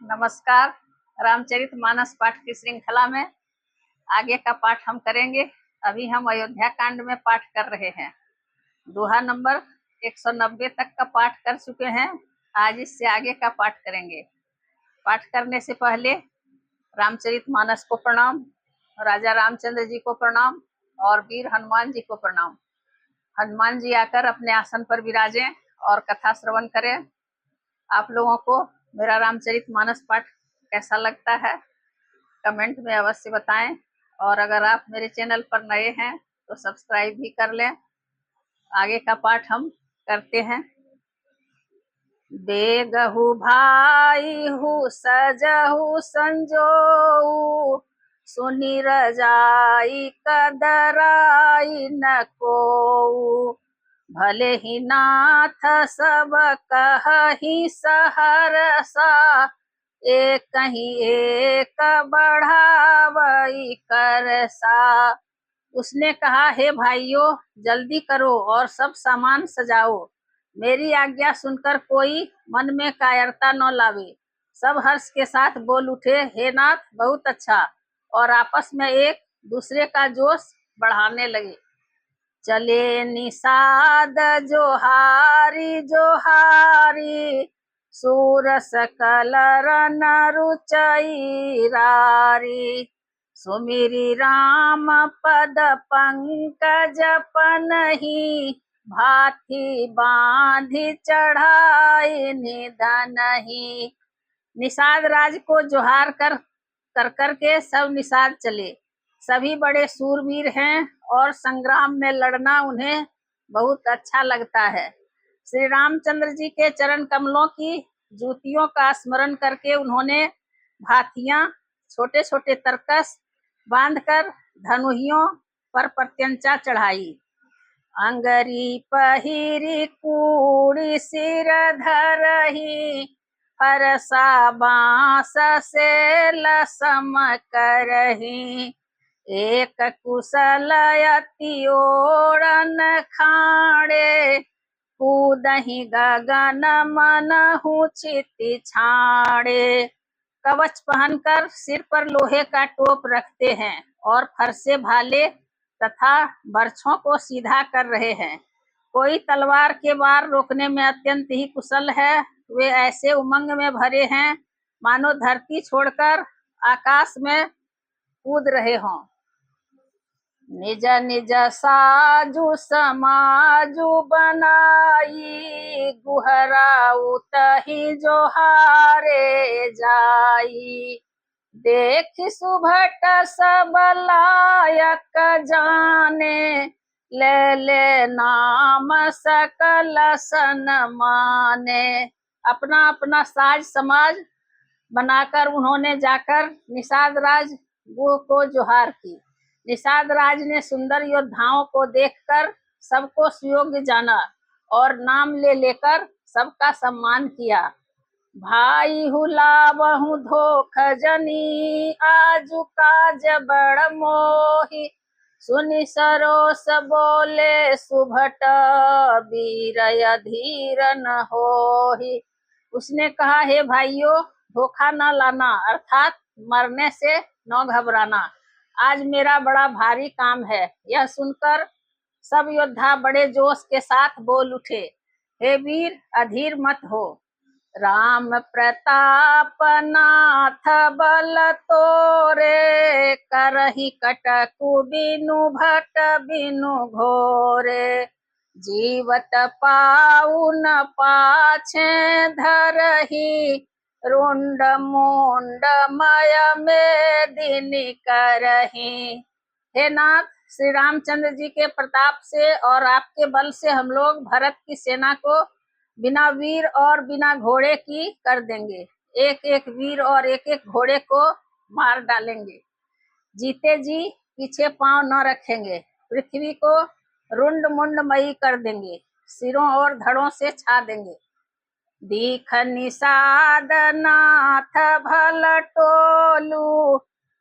नमस्कार। रामचरितमानस पाठ की श्रृंखला में आगे का पाठ हम करेंगे। अभी हम अयोध्या कांड में पाठ कर रहे हैं। दोहा नंबर 190 तक का पाठ कर चुके हैं। आज इससे आगे का पाठ करेंगे। पाठ करने से पहले रामचरितमानस को प्रणाम, राजा रामचंद्र जी को प्रणाम और वीर हनुमान जी को प्रणाम। हनुमान जी आकर अपने आसन पर विराजें और कथा श्रवण करें। आप लोगों को मेरा रामचरितमानस पाठ कैसा लगता है कमेंट में अवश्य बताएं, और अगर आप मेरे चैनल पर नए हैं तो सब्सक्राइब भी कर लें। आगे का पाठ हम करते हैं। बेगहु भाई हूँ सजहु संजोऊ, सुनि रजाई कदराई न कोऊ। भले ही नाथ सब कहहि सहरसा, एक ही एक बढ़ावई करसा। उसने कहा, हे भाइयों, जल्दी करो और सब सामान सजाओ। मेरी आज्ञा सुनकर कोई मन में कायरता न लावे। सब हर्ष के साथ बोल उठे, हे नाथ, बहुत अच्छा, और आपस में एक दूसरे का जोश बढ़ाने लगे। चले निषाद जोहारी जोहारी, सूर सकल रन रुचई रारी। सुमिरि राम पद पंकज पनहि, भाथी बांधि चढ़ाई निधनहि। निषाद राज को जोहार कर के सब निषाद चले। सभी बड़े सूरवीर हैं और संग्राम में लड़ना उन्हें बहुत अच्छा लगता है। श्री रामचंद्र जी के चरण कमलों की जूतियों का स्मरण करके उन्होंने भाथियां, छोटे छोटे तरकस बांधकर धनुहियों पर प्रत्यंचा चढ़ाई। अंगरी पहिरी कूड़ी सिर धरही, फरसा बांस से लसम करही। एक कुशल अति ओरन खाड़े, कूदहि गगन मनहु छिति छाड़े। कवच पहनकर सिर पर लोहे का टोप रखते हैं और फरसे भाले तथा बरछों को सीधा कर रहे हैं। कोई तलवार के वार रोकने में अत्यंत ही कुशल है। वे ऐसे उमंग में भरे हैं मानो धरती छोड़कर आकाश में कूद रहे हों। निज निज साजु समाजु बनाई, गुहरा उतहि जोहारे जाई। देख सुभट सब लायक जाने, ले ले नाम सकल सन माने। अपना अपना साज समाज बनाकर उन्होंने जाकर निषाद राज को जोहार की। निषाद राज ने सुंदर योद्धाओं को देखकर सबको सुयोग्य जाना और नाम ले लेकर सबका सम्मान किया। भाई हुलावहु धोख जनी, आजु काज बड़ मोहि। सुनि सरोस बोले सुभट, वीर अधीर न होहि। उसने कहा, हे भाइयों, धोखा न लाना अर्थात मरने से न घबराना। आज मेरा बड़ा भारी काम है। यह सुनकर सब योद्धा बड़े जोश के साथ बोल उठे, हे वीर, अधीर मत हो। राम प्रताप नाथ बल तोरे, करहि कटकु बिनु भट बिनु घोरे। जीवत पाऊ न पाछे धरही, रुंड मुंड मय में दिन करही। हे नाथ, श्री रामचंद्र जी के प्रताप से और आपके बल से हम लोग भरत की सेना को बिना वीर और बिना घोड़े की कर देंगे। एक एक वीर और एक एक घोड़े को मार डालेंगे। जीते जी पीछे पांव न रखेंगे। पृथ्वी को रुंड मुंड मई कर देंगे, सिरों और धड़ों से छा देंगे। दीख निषाद नाथ भल टोलू,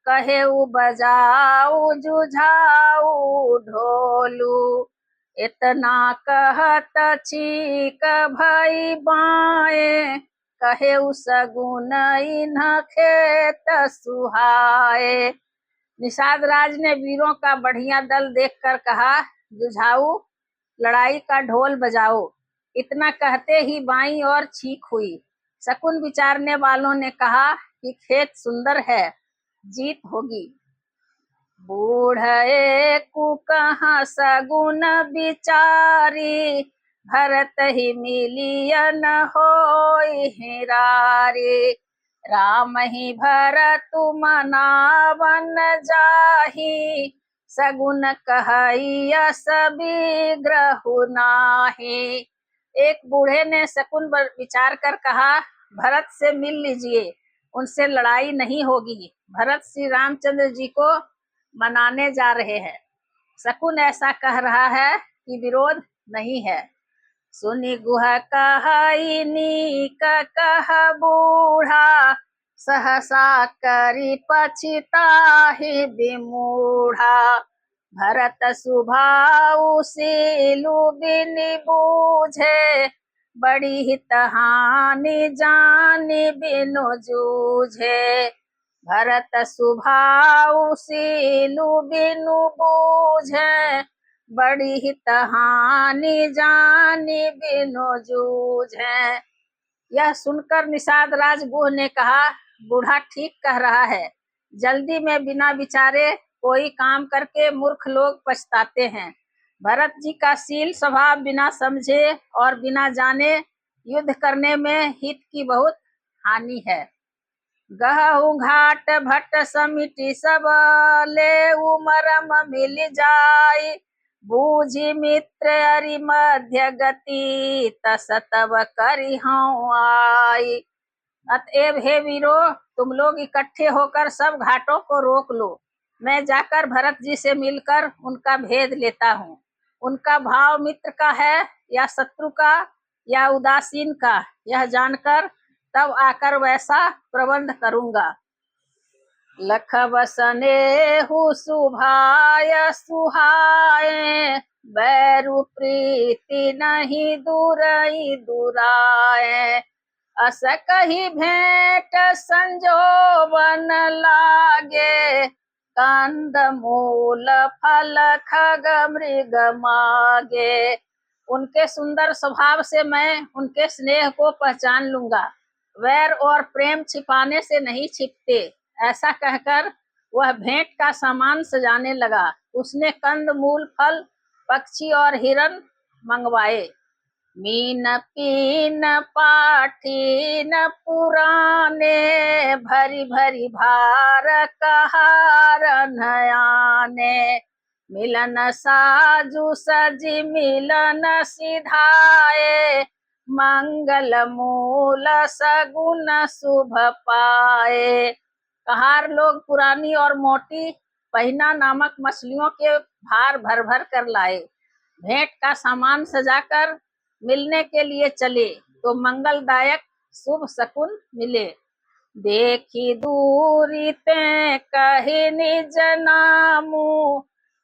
कहेऊ बजाऊ जुझाऊ ढोलू। इतना कहत चीक भई बाएं, कहे सगुन इन्ह खेत सुहाए। निषाद राज ने वीरों का बढ़िया दल देखकर कहा, जुझाऊ लड़ाई का ढोल बजाओ। इतना कहते ही बाईं ओर छींक हुई। शकुन विचारने वालों ने कहा कि खेत सुंदर है, जीत होगी। बूढ़े को कहाँ सगुन बिचारी, भरत ही मिलियन होई हिरारी। राम ही भरत मनावन जाही, सगुन कहैया सभी ग्रहु नाही। एक बूढ़े ने शकुन विचार कर कहा, भरत से मिल लीजिए, उनसे लड़ाई नहीं होगी। भरत श्री रामचंद्र जी को मनाने जा रहे हैं। शकुन ऐसा कह रहा है कि विरोध नहीं है। सुनी गुह कहनी कह बूढ़ा, सहसा करी पछिताहि विमूढ़ा। भरत सुभाऊ सीलु बिन बूझे, बड़ी हित हानि जानि बिनु जूझे। भरत सुभाऊ सीलु बिनु बूझे, बड़ी हित हानि जानि बिनु जूझे। यह सुनकर निषाद राज गुह ने कहा, बूढ़ा ठीक कह रहा है। जल्दी में बिना विचारे कोई काम करके मूर्ख लोग पछताते हैं। भरत जी का शील स्वभाव बिना समझे और बिना जाने युद्ध करने में हित की बहुत हानि है। गहु घाट भट्ट समिति सब ले मरम मिल जाई, बूझी मित्र अरि मध्य गति, तस तब करी हूँ आई। अतएव हे वीरो, तुम लोग इकट्ठे होकर सब घाटों को रोक लो। मैं जाकर भरत जी से मिलकर उनका भेद लेता हूँ। उनका भाव मित्र का है या शत्रु का या उदासीन का, यह जानकर तब आकर वैसा प्रबंध करूंगा। लख बसने सुभाय सुहाए, बैरु प्रीति नहीं दूरई दुराए। अस कही भेंट संजोवन लागे, कंद मूल फल खग मृग मागे। उनके सुंदर स्वभाव से मैं उनके स्नेह को पहचान लूंगा। वैर और प्रेम छिपाने से नहीं छिपते। ऐसा कहकर वह भेंट का सामान सजाने लगा। उसने कंद मूल फल पक्षी और हिरन मंगवाए। मीन पीन पाठीन पुराने, भरी भरी भार कहार नयाने। मिलन साजु सजी मिलन सिधाए, मंगल मूल सगुन शुभ पाए। कहार लोग पुरानी और मोटी पहिना नामक मछलियों के भार भर भर कर लाए। भेंट का सामान सजाकर मिलने के लिए चले तो मंगलदायक शुभ शकुन मिले। देखी दूरी ते कही निज नामु,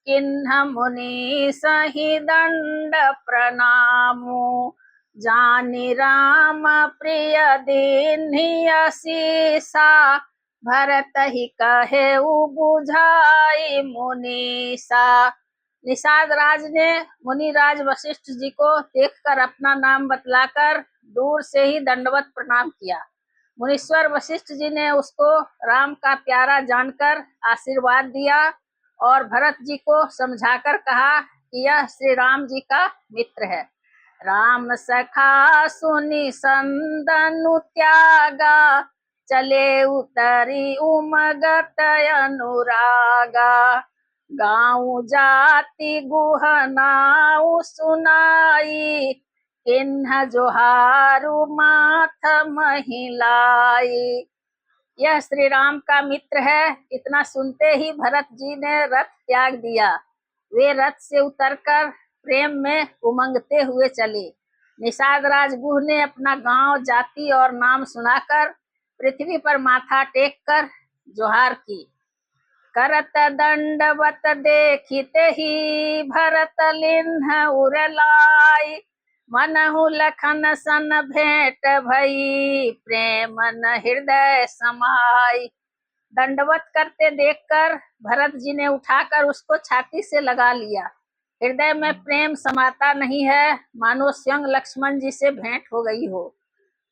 किन्ह मुनि सही दंड प्रणामु। जानी राम प्रिय दीन्हि असीसा, भरत ही कहे बुझाई मुनीसा। निषाद राज ने मुनिराज वशिष्ठ जी को देखकर अपना नाम बतलाकर दूर से ही दंडवत प्रणाम किया। मुनीश्वर वशिष्ठ जी ने उसको राम का प्यारा जानकर आशीर्वाद दिया और भरत जी को समझाकर कहा कि यह श्री राम जी का मित्र है। राम सखा सुनि संदनु त्यागा, चले उतरी उमगत अनुरागा। गाँव जाति गुहनाऊ सुनाई, किन्ह जोहारू माथ महिलाई। यह श्री राम का मित्र है। इतना सुनते ही भरत जी ने रथ त्याग दिया। वे रथ से उतरकर प्रेम में उमंगते हुए चले। निषाद राज गुह ने अपना गांव, जाति और नाम सुनाकर पृथ्वी पर माथा टेक कर जोहार की। करत दंडवत देखिते ही, भरत लिन्ह उरलाई। मनहु लखन सन भेंट भई, प्रेम न हृदय समाई। दंडवत करते देखकर भरत जी ने उठाकर उसको छाती से लगा लिया। हृदय में प्रेम समाता नहीं है, मानो स्वयं लक्ष्मण जी से भेंट हो गई हो।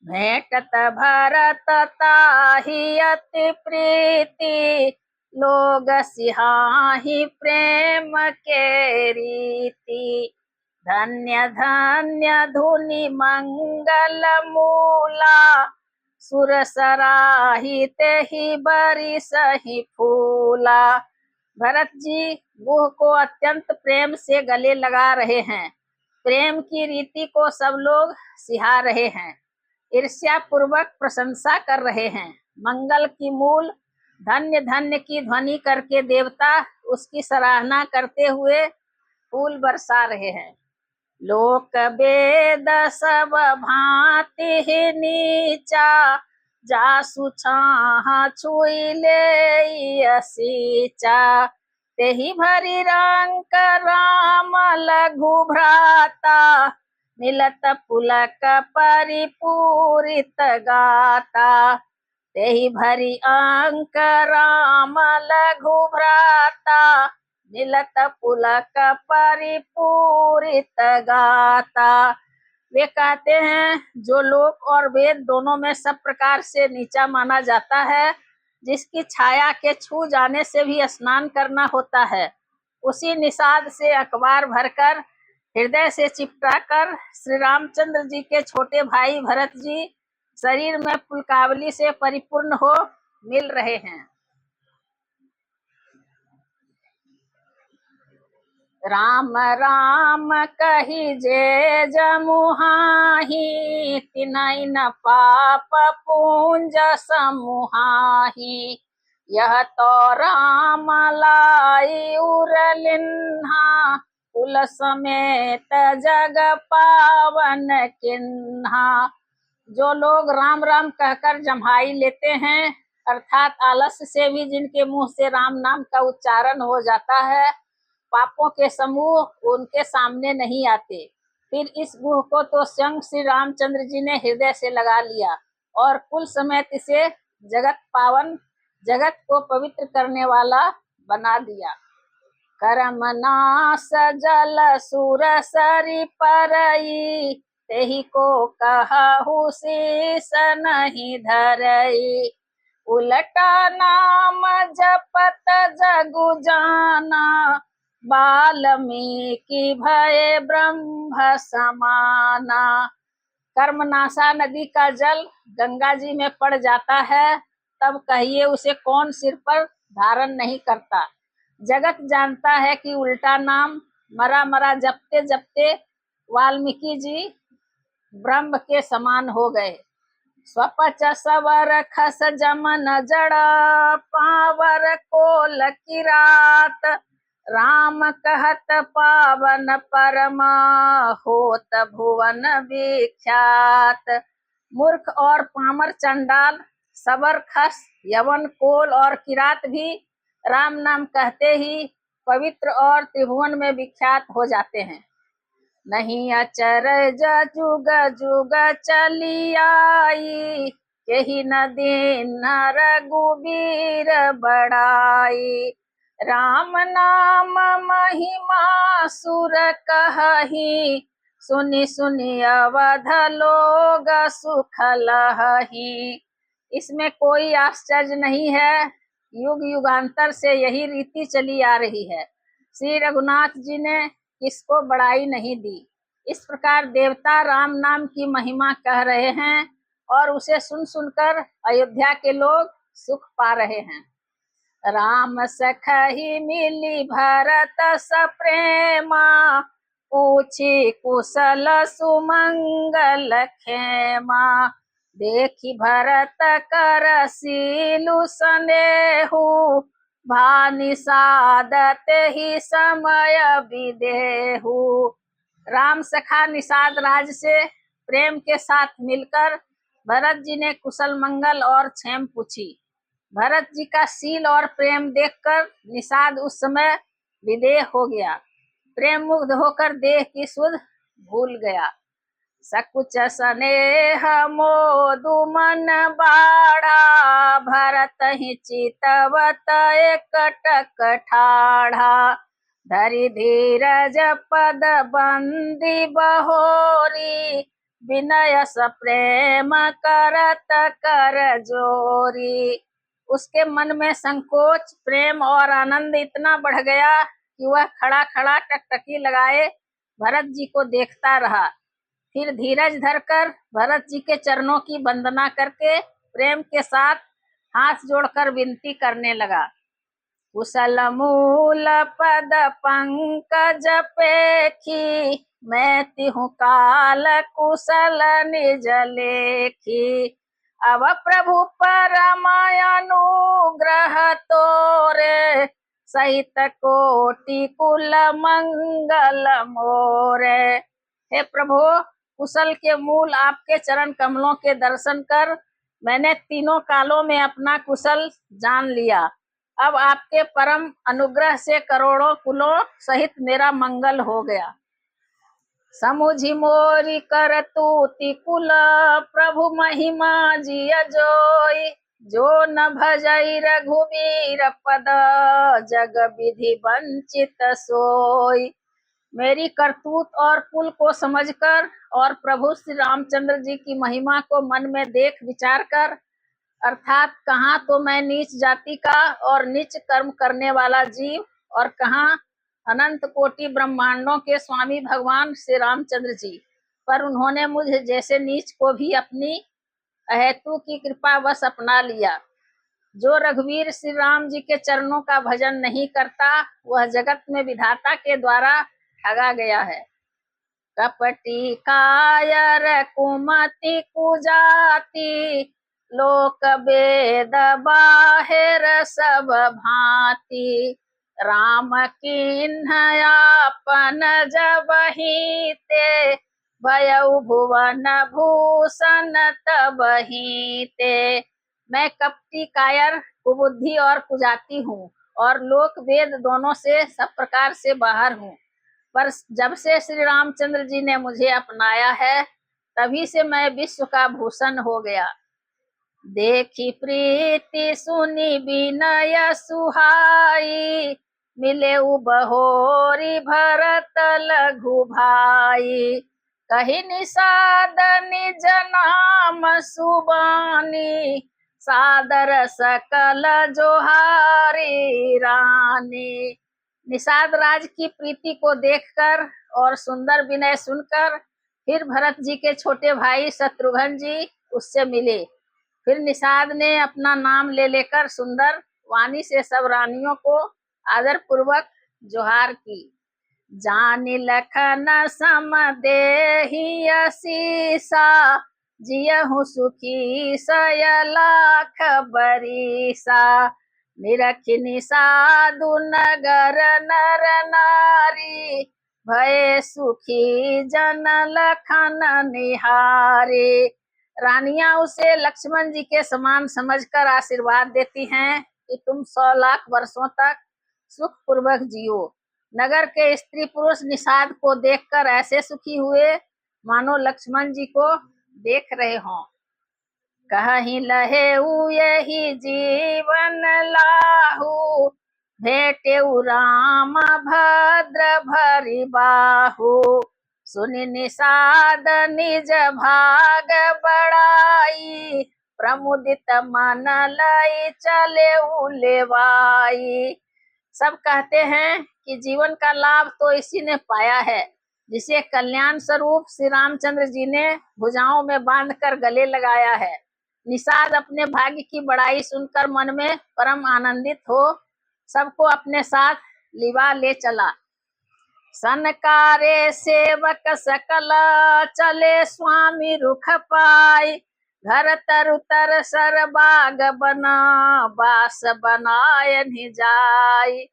भेंटत भरत ताहि अति प्रीति, लोग सिहाहि प्रेम के रीति। धन्य धन्य धुनि मंगल मूला, सुर सराही तेहि बरिसहि फूला। भरत जी गुह को अत्यंत प्रेम से गले लगा रहे हैं। प्रेम की रीति को सब लोग सिहा रहे हैं, ईर्ष्या पूर्वक प्रशंसा कर रहे हैं। मंगल की मूल धन्य धन्य की ध्वनि करके देवता उसकी सराहना करते हुए फूल बरसा रहे हैं। लोक वेद सब भांति ही नीचा, जासु छाह छुई ले सींचा। तेहि भरी रंक राम लघु भ्राता, मिलत पुलक परिपूरित गाता। तेहि भरी अंक राम लघु भ्राता, मिलत पुलक परिपूरित गाता। वे कहते हैं जो लोक और वेद दोनों में सब प्रकार से नीचा माना जाता है, जिसकी छाया के छू जाने से भी स्नान करना होता है, उसी निषाद से अखबार भरकर हृदय से चिपटाकर श्री रामचंद्र जी के छोटे भाई भरत जी शरीर में पुलकावली से परिपूर्ण हो मिल रहे हैं। राम राम कही जे जमुहाही, तिनहि न पाप पूंज समुहाही। यह तो राम लाई उरलिन्हा, कुल समेत जग पावन किन्हा। जो लोग राम राम कहकर जम्हाई लेते हैं, अर्थात आलस्य से भी जिनके मुंह से राम नाम का उच्चारण हो जाता है, पापों के समूह उनके सामने नहीं आते। फिर इस गुह को तो स्वयं श्री रामचंद्र जी ने हृदय से लगा लिया और कुल समेत इसे जगत पावन, जगत को पवित्र करने वाला बना दिया। करम नाश जल सुर सरि परई, तेहि को कहु शीस नहीं धरई। उलटा नाम जपत जगु जाना, वाल्मीकि भय ब्रह्म समाना। कर्मनाशा नदी का जल गंगा जी में पड़ जाता है, तब कहिए उसे कौन सिर पर धारण नहीं करता। जगत जानता है कि उल्टा नाम मरा मरा जपते जपते वाल्मीकि जी ब्रह्म के समान हो गए। स्वपच सवर खस जमन जड़, पावर कोल किरात। राम कहत पावन परमा, होत भुवन विख्यात। मूर्ख और पामर चंडाल, सबर खस, यवन कोल और किरात भी राम नाम कहते ही पवित्र और त्रिभुवन में विख्यात हो जाते हैं। नहीं अचरज जुग जुग चली आई, यही नदी न रघुबीर बढ़ाई। राम नाम महिमा सुर कहही, सुनि सुनि अवध लोग सुख लहही। इसमें कोई आश्चर्य नहीं है, युग युगांतर से यही रीति चली आ रही है। श्री रघुनाथ जी ने इसको बढ़ाई नहीं दी। इस प्रकार देवता राम नाम की महिमा कह रहे हैं और उसे सुन सुनकर अयोध्या के लोग सुख पा रहे हैं। राम सखहि मिली भरत सप्रेमा, पूछी कुशल सुमंगल खेमा। देखी भरत कर सीलु सनेहु, भानि सादत ही समय विदेहु। राम सखा निषाद राज से प्रेम के साथ मिलकर भरत जी ने कुशल मंगल और क्षेम पूछी। भरत जी का शील और प्रेम देखकर निषाद उस समय विदेह हो गया, प्रेम मुग्ध होकर देह की सुध भूल गया। सकुच स्नेह मोदु मन बाढ़ा, भरत ही चितवत एकटक ठाढ़ा। धरि धीरज पद बंदी बहोरी, विनय सप्रेम करत कर जोरी। उसके मन में संकोच, प्रेम और आनंद इतना बढ़ गया कि वह खड़ा खड़ा टकटकी लगाए भरत जी को देखता रहा। फिर धीरज धरकर भरत जी के चरणों की वंदना करके प्रेम के साथ हाथ जोड़कर विनती करने लगा। कुशल मूल पद पंकज पेखी, मैं तिहु काल कुशल निज लेखी। अब प्रभु परम अनुग्रह तोरे, सहित कोटि कुल मंगल मोरे। हे प्रभु, कुशल के मूल आपके चरण कमलों के दर्शन कर मैंने तीनों कालों में अपना कुशल जान लिया। अब आपके परम अनुग्रह से करोड़ों कुलों सहित मेरा मंगल हो गया। समुझि मोरी करतूति कुल, प्रभु महिमा जिय जोई। जो न भजई रघुवीर पद, जग विधि वंचित सोई। मेरी करतूत और कुल को समझकर और प्रभु श्री रामचंद्र जी की महिमा को मन में देख विचार कर, अर्थात कहाँ तो मैं नीच जाति का और नीच कर्म करने वाला जीव, और कहाँ अनंत कोटि ब्रह्मांडों के स्वामी भगवान श्री रामचंद्र जी, पर उन्होंने मुझे जैसे नीच को भी अपनी अहेतु की कृपा वश अपना लिया। जो रघुवीर श्री राम जी के चरणों का भजन नहीं करता, वह जगत में विधाता के द्वारा ठगा गया है। कपटी कायर कुमति कुजाति, लोक वेद बाहिर सब भांति। राम कीन्ह आपन जबहि ते, भयउ भुवन भूषण तबहि ते। मैं कपटी कायर कुबुद्धि और कुजाति हूँ, और लोक वेद दोनों से सब प्रकार से बाहर हूँ। पर जब से श्री रामचंद्र जी ने मुझे अपनाया है, तभी से मैं विश्व का भूषण हो गया। देखी प्रीति सुनी विनय सुहाई, मिले बहोरी भरत लघु भाई। कही निषाद निज नाम सुबानी, सादर सकल जोहारी रानी। निषाद राज की प्रीति को देखकर और सुंदर विनय सुनकर फिर भरत जी के छोटे भाई शत्रुघ्न जी उससे मिले। फिर निषाद ने अपना नाम ले लेकर सुंदर वाणी से सब रानियों को आदर पूर्वक जोहार की। जानी लखन सम देहि असीसा, जियहु सुखी सय लाख बरीसा। निरखि निषादु नगर नर नारी, भय सुखी जन लखन निहारी। रानियां उसे लक्ष्मण जी के समान समझकर आशीर्वाद देती हैं कि तुम 100 लाख वर्षों तक सुख पूर्वक जियो। नगर के स्त्री पुरुष निषाद को देखकर ऐसे सुखी हुए मानो लक्ष्मण जी को देख रहे हों। कहीं लहे यही जीवन लाहू, भेटे राम भद्र भरी बाहू। सुनि निषाद निज भाग बड़ाई, प्रमुदित मन लई चले लेवाई। सब कहते हैं कि जीवन का लाभ तो इसी ने पाया है जिसे कल्याण स्वरूप श्री रामचंद्र जी ने भुजाओं में बांधकर गले लगाया है। निषाद अपने भाग्य की बड़ाई सुनकर मन में परम आनंदित हो सबको अपने साथ लिवा ले चला। सनकारे सेवक सकल, चले स्वामी रुख पाई। घर तरु तर सर बाग बना, बास बनाय नि जाई।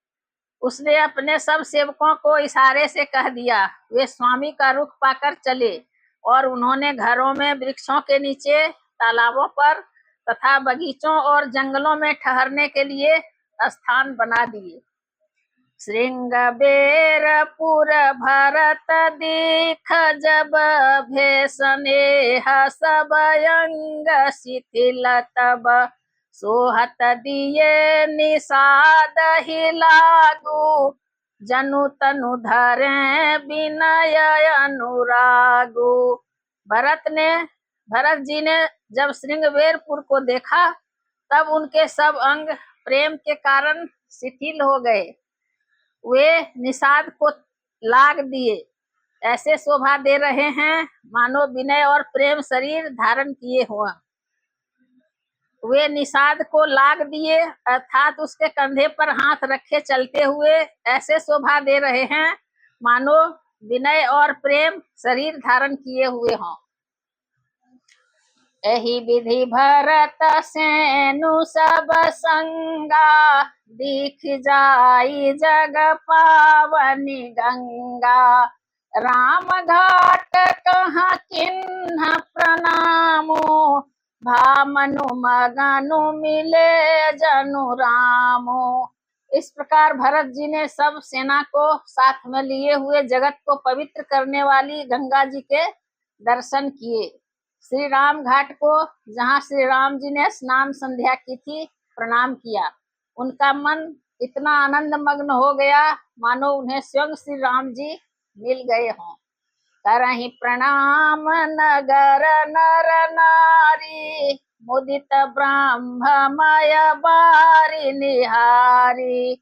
उसने अपने सब सेवकों को इशारे से कह दिया। वे स्वामी का रुख पाकर चले और उन्होंने घरों में, वृक्षों के नीचे, तालाबों पर तथा बगीचों और जंगलों में ठहरने के लिए स्थान बना दिए। श्रृंग बेरपुर भरत दीख जब भेषनेह सब अंग शिथिल तब सोहत दिए निषाद ही लागू जनु तनु धरे विनय अनुरागु। भरत जी ने जब श्रृंगबेरपुर को देखा तब उनके सब अंग प्रेम के कारण शिथिल हो गए, वे निषाद को लाग दिए, ऐसे शोभा दे रहे हैं मानो विनय और प्रेम शरीर धारण किए हुआ। वे निषाद को लाग दिए अर्थात उसके कंधे पर हाथ रखे चलते हुए ऐसे शोभा दे रहे हैं मानो विनय और प्रेम शरीर धारण किए हुए हों। एहि विधि भरत सेनु सब संगा दिख जाई जग पावनी गंगा। राम घाट कहाँ किन्ह प्रणामो भामनु मगनु मिले जनु रामो। इस प्रकार भरत जी ने सब सेना को साथ में लिए हुए जगत को पवित्र करने वाली गंगा जी के दर्शन किए। श्री राम घाट को जहाँ श्री राम जी ने स्नान संध्या की थी प्रणाम किया। उनका मन इतना आनंद मग्न हो गया मानो उन्हें स्वयं श्री राम जी मिल गए हों। करहि प्रणाम नगर नर नारी मुदित ब्रह्ममय बारी निहारी।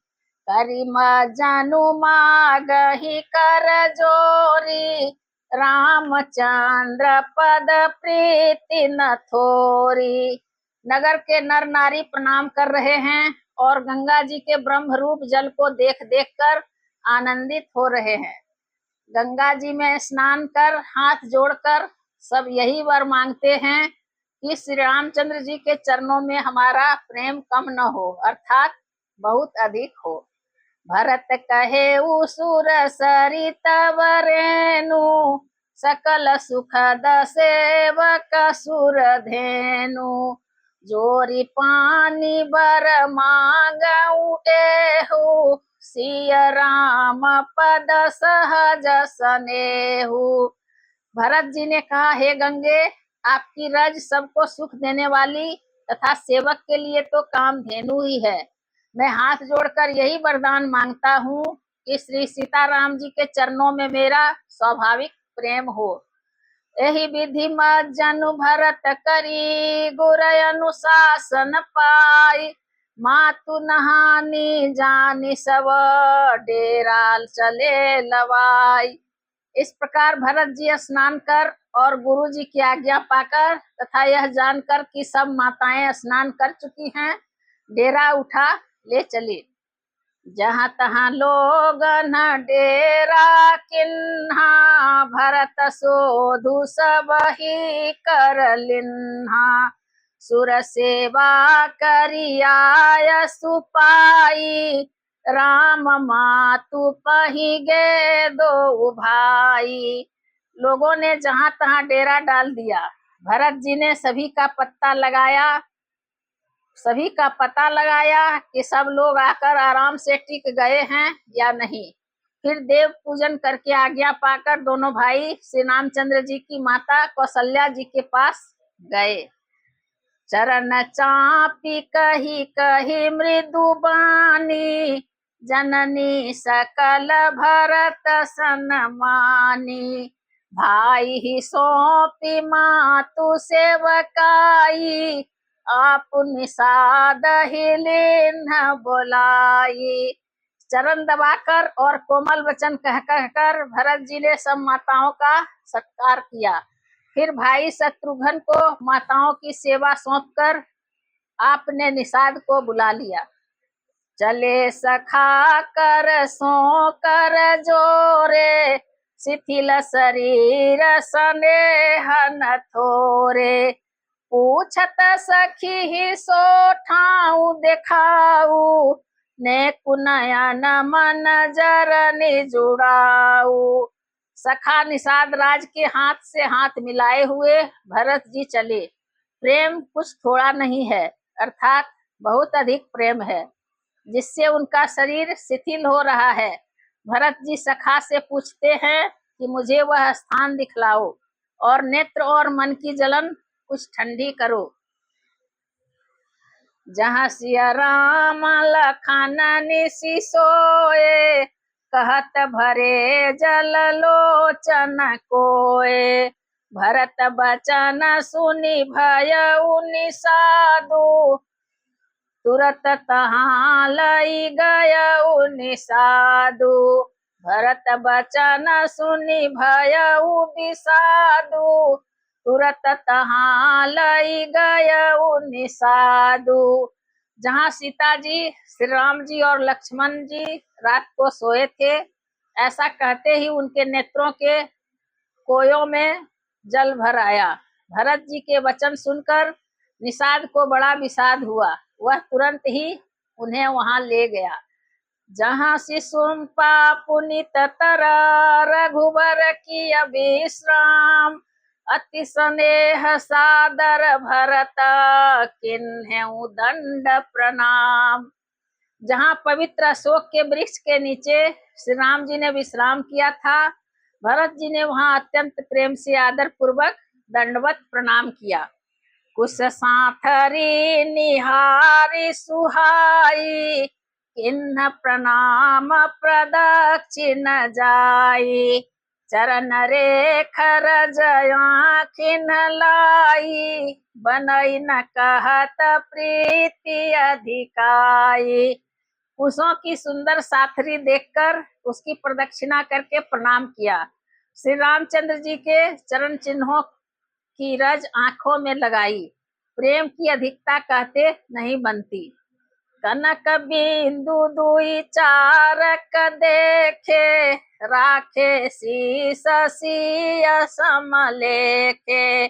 करिम जनु मागहि कर जोरी रामचंद्र पद प्रीति न थोरी। नगर के नर नारी प्रणाम कर रहे हैं और गंगा जी के ब्रह्म रूप जल को देख देख कर आनंदित हो रहे हैं। गंगा जी में स्नान कर हाथ जोड़कर सब यही वर मांगते हैं कि श्री रामचंद्र जी के चरणों में हमारा प्रेम कम न हो अर्थात बहुत अधिक हो। भरत कहे सुर सरित वरेनु सकल सुखद सेवक सुर धेनु। जोरी पानी बर मांग एहु सिय राम पद सहज सनेहु। भरत जी ने कहा, हे गंगे, आपकी रज सबको सुख देने वाली तथा सेवक के लिए तो कामधेनु ही है। मैं हाथ जोड़कर यही वरदान मांगता हूँ कि श्री सीताराम जी के चरणों में मेरा स्वाभाविक प्रेम हो। यही विधि मत जनु भरत करी गुर अनुशासन पाई। मातु नहानी जानी सब डेराल चले लवाई। इस प्रकार भरत जी स्नान कर और गुरु जी की आज्ञा पाकर तथा यह जानकर कि सब माताएं स्नान कर चुकी हैं डेरा उठा ले चली। जहाँ तहाँ लोग न डेरा किन्हा भरत सोधु सब ही कर लिन्हा। सुर सेवा करियाय सुपाई राम मातु पही गे दो भाई। लोगों ने जहाँ तहाँ डेरा डाल दिया। भरत जी ने सभी का पता लगाया कि सब लोग आकर आराम से टिक गए हैं या नहीं। फिर देव पूजन करके आज्ञा पाकर दोनों भाई श्री रामचंद्र जी की माता कौशल्या जी के पास गए। चरण चापी कही कही मृदु बानी जननी सकल भरत सन्मानी। भाई ही सौंपी मातु सेवकाई आप निषाद ही लिन्ह बोलाई। चरण दबाकर और कोमल वचन कह कहकर भरत जी ने सब माताओं का सत्कार किया। फिर भाई शत्रुघ्न को माताओं की सेवा सौंपकर आपने निषाद को बुला लिया। चले सखा कर सो कर जोरे शिथिल शरीर स्नेह न थोरे। पूछत सखी ही सो ठाऊ देखाऊ ने कुनयन मन जरनि जुड़ाऊ। सखा निषाद राज के हाथ से हाथ मिलाए हुए भरत जी चले। प्रेम कुछ थोड़ा नहीं है अर्थात बहुत अधिक प्रेम है। जिससे उनका शरीर शिथिल हो रहा है। भरत जी सखा से पूछते हैं कि मुझे वह स्थान दिखलाओ और नेत्र और मन की जलन कुछ ठंडी करो, जहाँ सिया राम लखन निसि सोए, कहत भरे जल लोचन कोय। भरत बचन सुनि भयउ निषादु, तुरत तहाँ लई गयउ निषादु। भरत बचन सुनि भयउ विषादु, तुरत तहाँ लई गयउ निषादु। जहाँ सीता जी, श्री राम जी और लक्ष्मण जी रात को सोए थे, ऐसा कहते ही उनके नेत्रों के कोयों में जल भर आया। भरत जी के वचन सुनकर निषाद को बड़ा विषाद हुआ। वह तुरंत ही उन्हें वहां ले गया। जहाँ शिशुम्पा पुनित तर रघुबर की विश्राम, अति स्नेह सादर भरत किन्हेउ दंड प्रणाम। जहाँ पवित्र अशोक के वृक्ष के नीचे श्री राम जी ने विश्राम किया था, भरत जी ने वहां अत्यंत प्रेम से आदर पूर्वक दंडवत प्रणाम किया। कुश साथरी निहारी सुहाई, किन्ह प्रणाम प्रदक्षिण जाई। चरण रेख रजयाखिन लाई, बनई न कहत प्रीति अधिकाई। कुशों की सुंदर साथरी देखकर उसकी प्रदक्षिणा करके प्रणाम किया। श्री रामचंद्र जी के चरण चिन्हों की रज आंखों में लगाई। प्रेम की अधिकता कहते नहीं बनती। कनक बिंदु दुई चारक देखे, राखे शीस सिय समलेखे।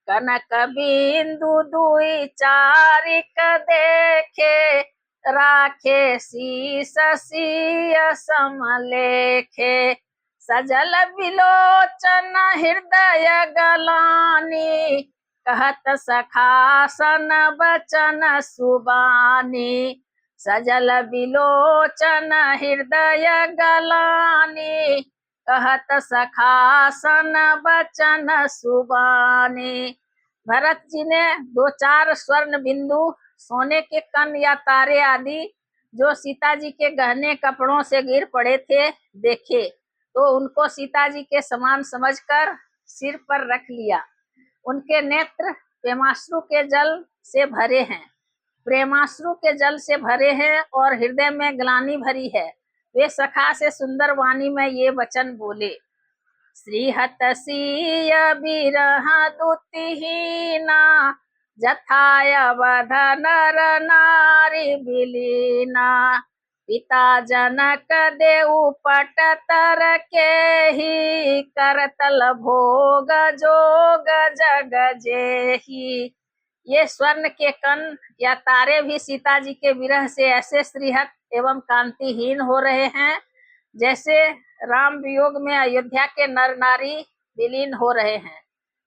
कनक बिंदु दुई चारिक देखे, राखे शीस सिय समलेखे। सजल विलोचन हृदय गलानी, कहत सखासन बचन सुबानी। सजल विलोचन हृदय गलानी, कहत सखासन बचन सुबानी। भरत जी ने 2-4 स्वर्ण बिंदु, सोने के कण या तारे आदि जो सीता जी के गहने कपड़ों से गिर पड़े थे देखे, तो उनको सीता जी के समान समझकर सिर पर रख लिया। उनके नेत्र प्रेमाश्रु के जल से भरे हैं, प्रेमाश्रु के जल से भरे हैं और हृदय में ग्लानि भरी है। वे सखा से सुंदर वाणी में ये वचन बोले। श्रीहत सीय बिरह दुतिहीना, जथाय वध नर नारी बिलीना। पिता जनक देउ पट तर के ही, करतल भोग जोग जग जेही। ये स्वर्ण के कण या तारे भी सीता जी के विरह से ऐसे श्रीहत एवं कांतिहीन हो रहे हैं, जैसे राम वियोग में अयोध्या के नर नारी विलीन हो रहे हैं।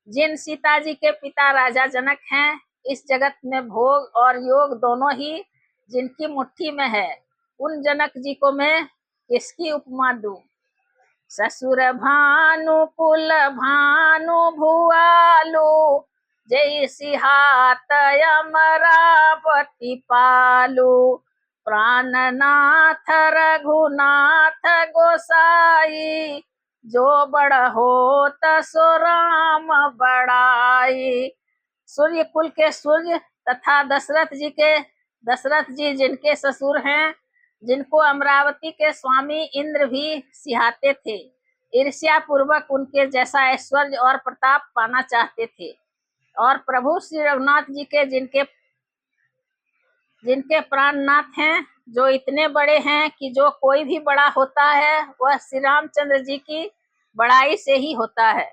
जिन सीता जी के पिता राजा जनक हैं, इस जगत में भोग और योग दोनों ही जिनकी मुट्ठी में है, उन जनक जी को मैं किसकी उपमा दूं। ससुर भानु कुल भानु भुआलु, जय सिहात अमरावती पालू। प्राणनाथ रघुनाथ गोसाई, जो बड़ होत सो राम बड़ाई। सूर्य कुल के सूर्य तथा दशरथ जी जिनके ससुर हैं, जिनको अमरावती के स्वामी इंद्र भी सिहाते थे, ईर्ष्या पूर्वक उनके जैसा ऐश्वर्य और प्रताप पाना चाहते थे। और प्रभु श्री रघुनाथ जी के जिनके प्राणनाथ हैं, जो इतने बड़े हैं कि जो कोई भी बड़ा होता है वह श्री रामचंद्र जी की बड़ाई से ही होता है।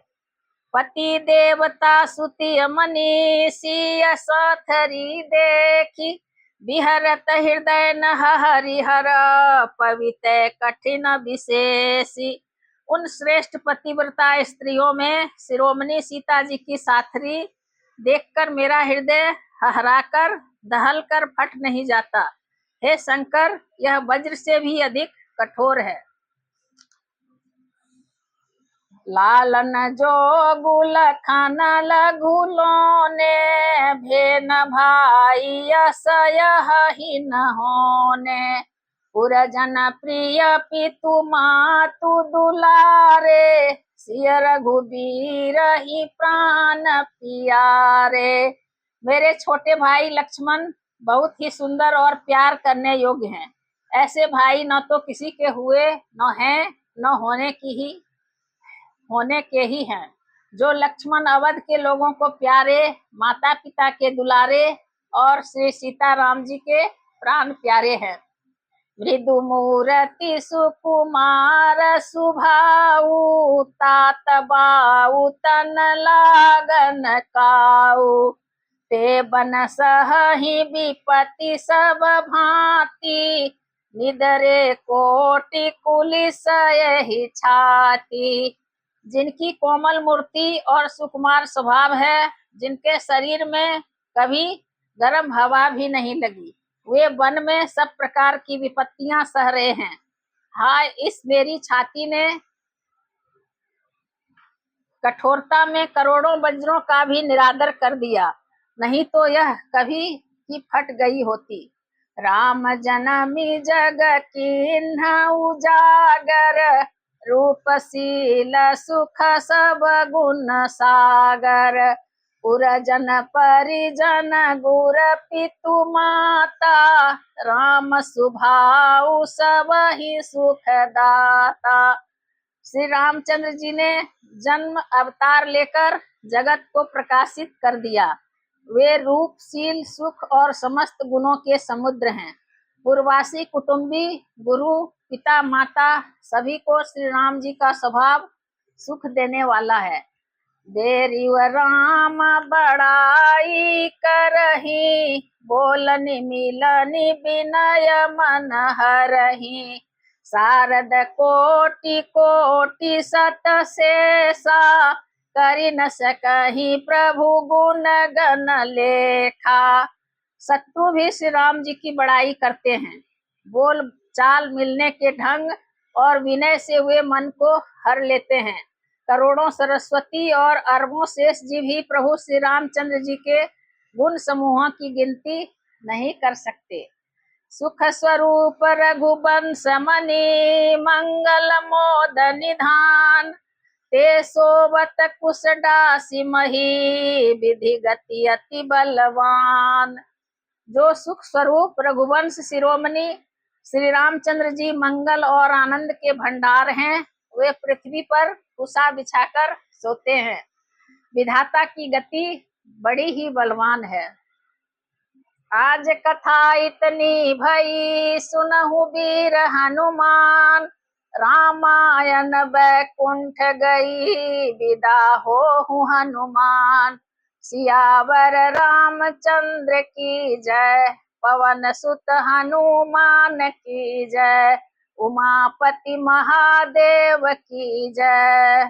पति देवता सुति मनीषी साथरी देखी, विहरत हृदय न हरिहर पवित्र कठिन विशेषी। उन श्रेष्ठ पतिव्रता स्त्रियों में शिरोमणि सीता जी की साथरी देखकर मेरा हृदय हहराकर दहल कर फट नहीं जाता। हे शंकर, यह वज्र से भी अधिक कठोर है। लालन जोगुल खान लघुलोने, भेन भाई यस यह ही न होने। पुरजन प्रिय पितु मातु दुलारे, सिय रघुबीर ही प्राण पियारे। मेरे छोटे भाई लक्ष्मण बहुत ही सुंदर और प्यार करने योग्य हैं। ऐसे भाई न तो किसी के हुए, न हैं, न होने के ही हैं। जो लक्ष्मण अवध के लोगों को प्यारे, माता पिता के दुलारे और श्री सीताराम जी के प्राण प्यारे हैं। मृदु मूर्ति सुकुमार सुभाऊ, तात बाऊ तन लागन काऊ। ते बन सहहि विपति सब भांति, निदरे कोटि कुलिस यही छाती। जिनकी कोमल मूर्ति और सुकुमार स्वभाव है, जिनके शरीर में कभी गर्म हवा भी नहीं लगी, वे वन में सब प्रकार की विपत्तियां सह रहे हैं। हाय, इस मेरी छाती ने कठोरता में करोड़ों वज्रों का भी निरादर कर दिया, नहीं तो यह कभी ही फट गई होती। राम जनमी जग कीन्ह उजागर, रूपशील सुख सब गुण सागर। पुरजन परिजन गुर पितु माता, राम सुभाऊ सब ही सुख दाता। श्री रामचंद्र जी ने जन्म अवतार लेकर जगत को प्रकाशित कर दिया। वे रूपशील, सुख और समस्त गुणों के समुद्र हैं। पूर्वासी, कुटुंबी, गुरु, पिता, माता सभी को श्री राम जी का स्वभाव सुख देने वाला है। देरिव राम बड़ाई करही, बोलनि मिलनि विनय मन हरही। शारद कोटि कोटि सत शेषा, करि न सकहि प्रभु गुण गण लेखा। शत्रु भी श्री राम जी की बड़ाई करते हैं। बोल चाल, मिलने के ढंग और विनय से वे मन को हर लेते हैं। करोड़ों सरस्वती और अरबों शेष जी भी प्रभु श्री रामचंद्र जी के गुण समूहों की गिनती नहीं कर सकते। सुख स्वरूप रघुवंश मणि, मंगल मोद निधान। ते सोवत कुश दासी मही, विधि गति अति बलवान। जो सुख स्वरूप रघुवंश शिरोमणि श्री रामचंद्र जी मंगल और आनंद के भंडार हैं, वे पृथ्वी पर कुशा बिछाकर सोते हैं। विधाता की गति बड़ी ही बलवान है। आज कथा इतनी भई, सुनहु वीर हनुमान। रामायण बैकुंठ गई, विदा होहु हनुमान। सियावर रामचंद्र की जय, पवन सुत हनुमान की जय। उमापति महादेव की जय।